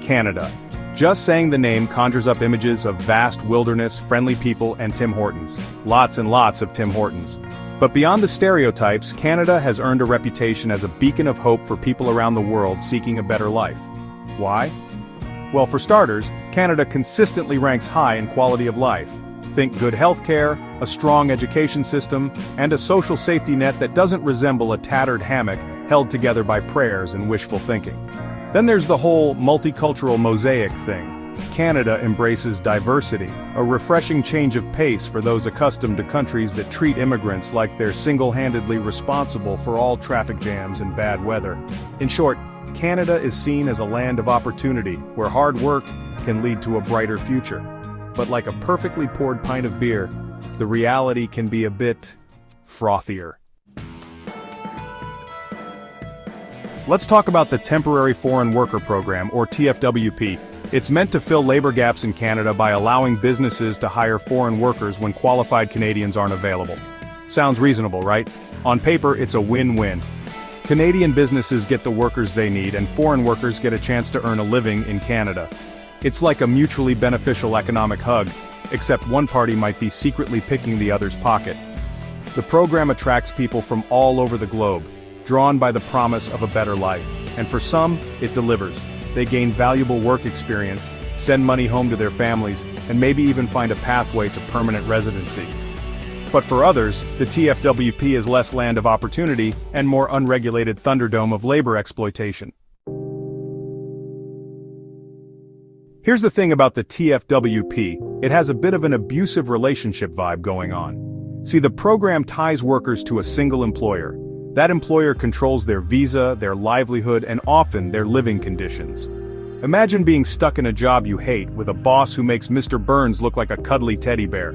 Canada. Just saying the name conjures up images of vast wilderness, friendly people, and Tim Hortons. Lots and lots of Tim Hortons. But beyond the stereotypes, Canada has earned a reputation as a beacon of hope for people around the world seeking a better life. Why? Well, for starters, Canada consistently ranks high in quality of life. Think good healthcare, a strong education system, and a social safety net that doesn't resemble a tattered hammock held together by prayers and wishful thinking. Then there's the whole multicultural mosaic thing. Canada embraces diversity, a refreshing change of pace for those accustomed to countries that treat immigrants like they're single-handedly responsible for all traffic jams and bad weather. In short, Canada is seen as a land of opportunity, where hard work can lead to a brighter future. But like a perfectly poured pint of beer, the reality can be a bit frothier. Let's talk about the Temporary Foreign Worker Program, or TFWP. It's meant to fill labor gaps in Canada by allowing businesses to hire foreign workers when qualified Canadians aren't available. Sounds reasonable, right? On paper, it's a win-win. Canadian businesses get the workers they need, and foreign workers get a chance to earn a living in Canada. It's like a mutually beneficial economic hug, except one party might be secretly picking the other's pocket. The program attracts people from all over the globe, drawn by the promise of a better life, and for some, it delivers. They gain valuable work experience, send money home to their families, and maybe even find a pathway to permanent residency. But for others, the TFWP is less land of opportunity and more unregulated thunderdome of labor exploitation. Here's the thing about the TFWP, it has a bit of an abusive relationship vibe going on. See, the program ties workers to a single employer. That employer controls their visa, their livelihood, and often their living conditions. Imagine being stuck in a job you hate with a boss who makes Mr. Burns look like a cuddly teddy bear.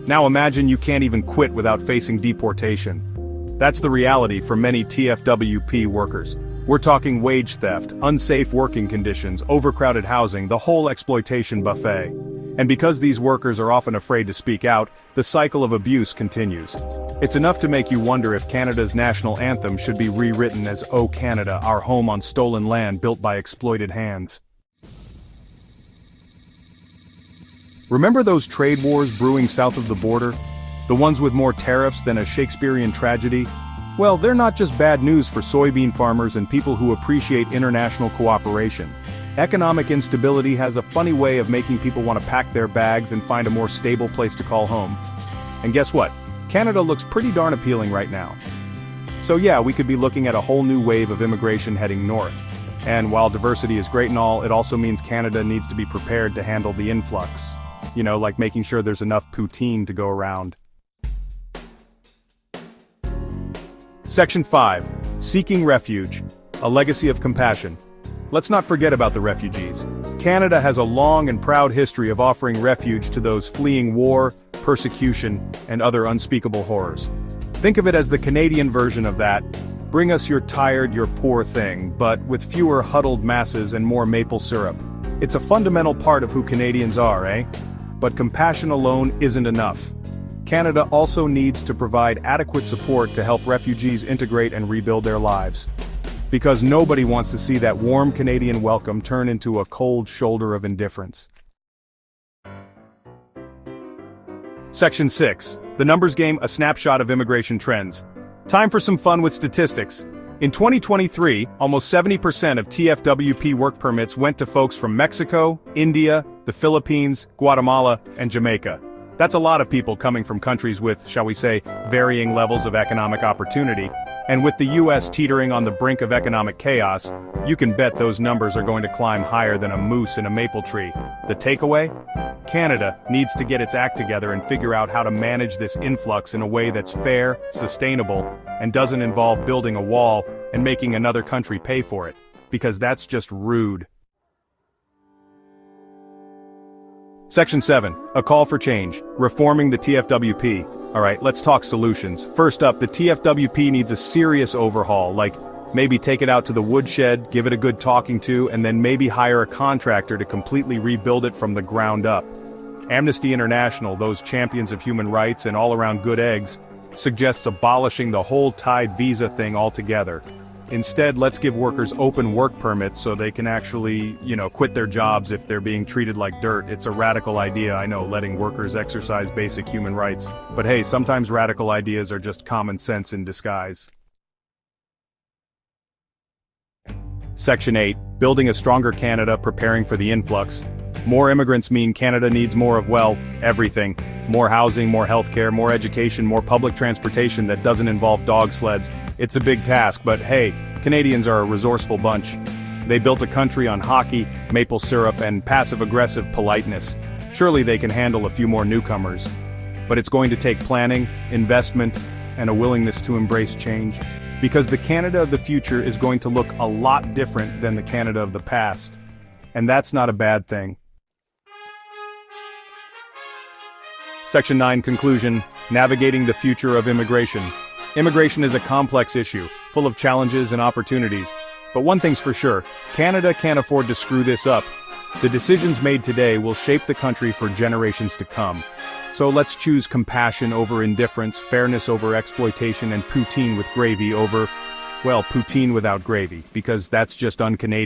Now imagine you can't even quit without facing deportation. That's the reality for many TFWP workers. We're talking wage theft, unsafe working conditions, overcrowded housing, the whole exploitation buffet. And because these workers are often afraid to speak out, the cycle of abuse continues. It's enough to make you wonder if Canada's national anthem should be rewritten as "O Canada, our home on stolen land built by exploited hands." Remember those trade wars brewing south of the border? The ones with more tariffs than a Shakespearean tragedy? Well, they're not just bad news for soybean farmers and people who appreciate international cooperation. Economic instability has a funny way of making people want to pack their bags and find a more stable place to call home. And guess what? Canada looks pretty darn appealing right now. So yeah, we could be looking at a whole new wave of immigration heading north. And while diversity is great and all, it also means Canada needs to be prepared to handle the influx. You know, like making sure there's enough poutine to go around. Section 5. Seeking Refuge. A Legacy of Compassion. Let's not forget about the refugees. Canada has a long and proud history of offering refuge to those fleeing war, persecution, and other unspeakable horrors. Think of it as the Canadian version of that. Bring us your tired, your poor thing, but with fewer huddled masses and more maple syrup. It's a fundamental part of who Canadians are, eh? But compassion alone isn't enough. Canada also needs to provide adequate support to help refugees integrate and rebuild their lives. Because nobody wants to see that warm Canadian welcome turn into a cold shoulder of indifference. Section 6. The Numbers Game, a Snapshot of Immigration Trends. Time for some fun with statistics. In 2023, almost 70% of TFWP work permits went to folks from Mexico, India, the Philippines, Guatemala, and Jamaica. That's a lot of people coming from countries with, shall we say, varying levels of economic opportunity. And with the US teetering on the brink of economic chaos, you can bet those numbers are going to climb higher than a moose in a maple tree. The takeaway? Canada needs to get its act together and figure out how to manage this influx in a way that's fair, sustainable, and doesn't involve building a wall and making another country pay for it. Because that's just rude. Section 7. A Call for Change. Reforming the TFWP. Alright, let's talk solutions. First up, the TFWP needs a serious overhaul, like maybe take it out to the woodshed, give it a good talking to, and then maybe hire a contractor to completely rebuild it from the ground up. Amnesty International, those champions of human rights and all-around good eggs, suggests abolishing the whole tied visa thing altogether. Instead, let's give workers open work permits so they can actually, quit their jobs if they're being treated like dirt. It's a radical idea, I know, letting workers exercise basic human rights. But hey, sometimes radical ideas are just common sense in disguise. Section 8. Building a stronger Canada, preparing for the influx. More immigrants mean Canada needs more of, well, everything. More housing, more healthcare, more education, more public transportation that doesn't involve dog sleds. It's a big task, but hey, Canadians are a resourceful bunch. They built a country on hockey, maple syrup, and passive-aggressive politeness. Surely they can handle a few more newcomers. But it's going to take planning, investment, and a willingness to embrace change. Because the Canada of the future is going to look a lot different than the Canada of the past. And that's not a bad thing. Section 9. Conclusion. Navigating the future of immigration. Immigration is a complex issue, full of challenges and opportunities. But one thing's for sure, Canada can't afford to screw this up. The decisions made today will shape the country for generations to come. So let's choose compassion over indifference, fairness over exploitation, and poutine with gravy over, well, poutine without gravy, because that's just un-Canadian.